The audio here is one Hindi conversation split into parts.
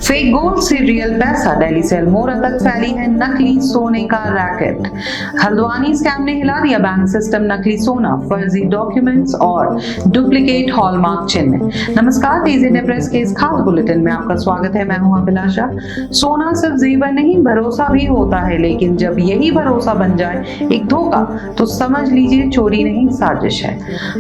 फेक गोल्ड से रियल पैसा, दिल्ली से अल्मोड़ा तक फैली है नकली सोने का रैकेट। हल्द्वानी स्कैम ने हिला दिया बैंक सिस्टम, नकली सोना, फर्जी डॉक्यूमेंट्स और डुप्लीकेट हॉलमार्क चिन्ह। नमस्कार, तेज इंडिया प्रेस के इस खास बुलेटिन में आपका स्वागत है। मैं हूं अभिलाषा। सोना सिर्फ जेवर नहीं, भरोसा भी होता है, लेकिन जब यही भरोसा बन जाए एक धोखा तो समझ लीजिए चोरी नहीं साजिश है।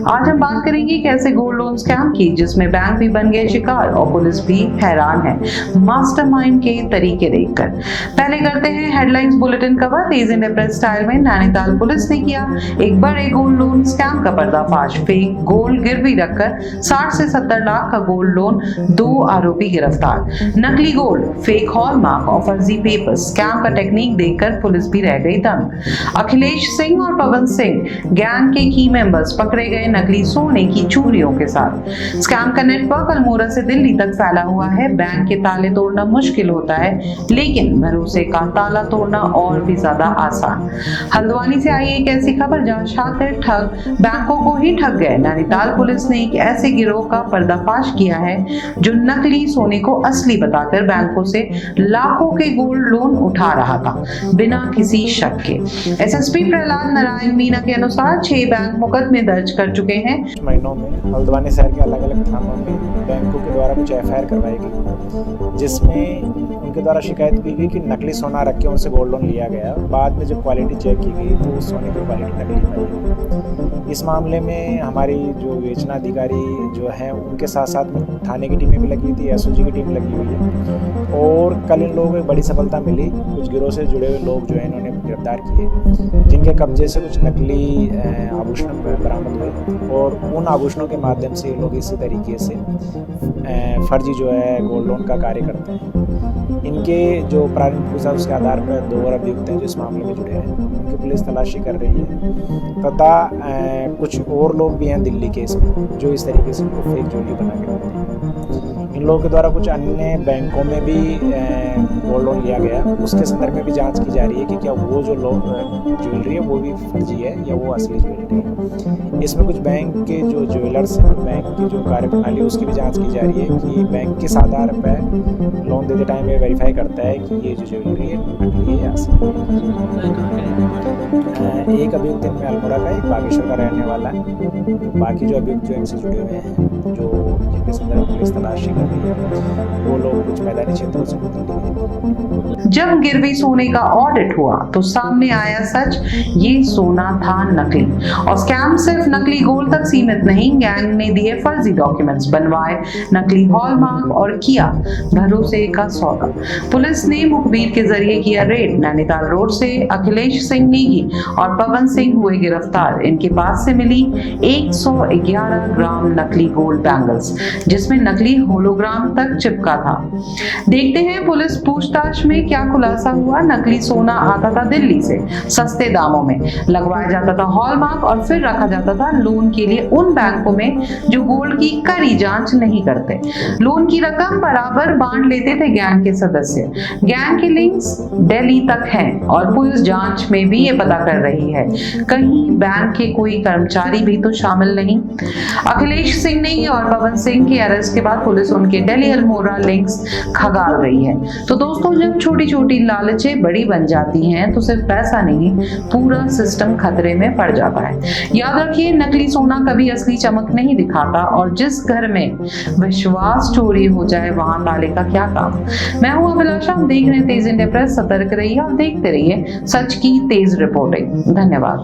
आज हम बात करेंगे कैसे गोल्ड लोन स्कैम की, जिसमें बैंक भी बन गए शिकार और पुलिस भी हैरान है मास्टरमाइंड के तरीके देखकर। पहले करते हैं हेडलाइंस बुलेटिन कवर। तेज इंडिया प्रेस स्टाइल में नैनीताल पुलिस ने किया एक बड़े गोल्ड लोन स्कैम का पर्दाफाश। फेक गोल्ड गिरवी रखकर 60 से 70 लाख का गोल्ड लोन, 2 आरोपी गिरफ्तार। नकली गोल्ड, फेक हॉलमार्क और फर्जी पेपर, स्कैम का टेक्निक देखकर पुलिस भी रह गई दंग। अखिलेश सिंह और पवन सिंह गैंग के की मेंबर्स पकड़े गए नकली सोने की चूड़ियों के साथ। स्कैम का नेटवर्क अल्मोड़ा से दिल्ली तक फैला हुआ है। बैंक के ताले तोड़ना मुश्किल होता है, लेकिन भरोसे का ताला तोड़ना और भी ज्यादा आसान। हल्द्वानी से आई एक ऐसी खबर जहां शातिर ठग बैंकों को ही ठग गए। नैनीताल पुलिस ने एक ऐसे गिरोह का पर्दाफाश किया है जो नकली सोने को असली बताकर बैंकों से लाखों के गोल्ड लोन उठा रहा था बिना किसी शक के। एसएसपी प्रहलाद नारायण मीना के अनुसार 6 बैंक मुकदमे दर्ज कर चुके हैं। महीनों में हल्द्वानी शहर के अलग अलग थानों में बैंकों के द्वारा कुछ एफआईआर करवाई गई, जिसमें उनके द्वारा शिकायत की गई कि नकली सोना रख के उनसे गोल्ड लोन लिया गया। बाद में जब क्वालिटी चेक की गई तो उस सोने की क्वालिटी नकली पाई। इस मामले में हमारी जो विवेचना अधिकारी जो है उनके साथ साथ में थाने की टीमें भी लगी थी, एसओजी की टीम लगी हुई है। और कल इन लोगों को एक बड़ी सफलता मिली। कुछ गिरोह से जुड़े हुए लोग जो है इन्होंने गिरफ्तार किए, जिनके कब्जे से कुछ नकली आभूषण बरामद हुए और उन आभूषणों के माध्यम से ये लोग इसी तरीके से फर्जी जो है गोल्ड लोन का कार्य करते हैं। इनके जो प्रारंभिक पूछताछ उसके आधार पर 2 और अभियुक्त हैं जो इस मामले में जुड़े हैं, उनकी पुलिस तलाशी कर रही है। तथा कुछ और लोग भी हैं दिल्ली के इसमें जो इस तरीके से उनको फेक ज्वेलरी बना के रखते हैं। इन लोगों के द्वारा कुछ अन्य बैंकों में भी गोल्ड लोन लिया गया, उसके संदर्भ में भी जांच की जा रही है कि क्या वो जो ज्वेलरी है वो भी फर्जी है या वो असली ज्वेलरी है। इसमें कुछ बैंक के जो ज्वेलर्स हैं, बैंक की जो कार्यप्रणाली है उसकी भी जांच की जा रही है कि बैंक किस आधार पर लोन देते टाइम ये वेरीफाई करता है कि ये जो ज्वेलरी है नकली है या असली है। एक अभियुक्त इनमें अल्मोड़ा का, एक बागेश्वर का रहने वाला है। बाकी जो अभियुक्त जो इनसे जुड़े हुए हैं, जो जिनके संदर्भ पुलिस तलाशी कर रही है, वो लोग कुछ मैदानी क्षेत्रों से जब गिरवी सोने का ऑडिट हुआ तो सामने आया सच, ये सोना था नकली। और स्कैम सिर्फ नकली गोल्ड तक सीमित नहीं, गैंग ने दिए फर्जी डॉक्यूमेंट्स, बनवाए नकली हॉलमार्क और किया भरोसे का सौदा। पुलिस ने मुखबिर के जरिए किया रेड। नैनीताल रोड से अखिलेश सिंह नेगी और पवन सिंह हुए गिरफ्तार। इनके पास से मिली 111 ग्राम नकली गोल्ड बैंगल्स, जिसमें नकली होलोग्राम तक चिपका था। देखते हैं पुलिस पूछताछ में क्या खुलासा हुआ। नकली सोना आता था दिल्ली से, सस्ते दामों में लगवाया जाता था हॉलमार्क और फिर रखा जाता था लोन के लिए उन बैंकों में जो गोल्ड की कड़ी जांच नहीं करते। लोन की रकम बराबर बांट लेते थे गैंग के सदस्य। गैंग के लिंक्स दिल्ली तक हैं और पुलिस जांच में भी ये पता कर रही है कहीं बैंक के कोई कर्मचारी भी तो शामिल नहीं। अखिलेश सिंह ने और पवन सिंह के अरेस्ट के बाद पुलिस उनके दिल्ली अल्मोड़ा लिंक्स खगाल रही है। तो दोस्तों, जब छोटी छोटी लालचें बड़ी बन जाती हैं तो सिर्फ पैसा नहीं, पूरा सिस्टम खतरे में पड़ जाता है। याद रखिए, नकली सोना कभी असली चमक नहीं दिखाता और जिस घर में विश्वास चोरी हो जाए वहां ताले का क्या काम। मैं हूं अभिलाषा, हम देख रहे हैं तेज इंडिया प्रेस। सतर्क रहिए और देखते रहिए सच की तेज रिपोर्टिंग। धन्यवाद।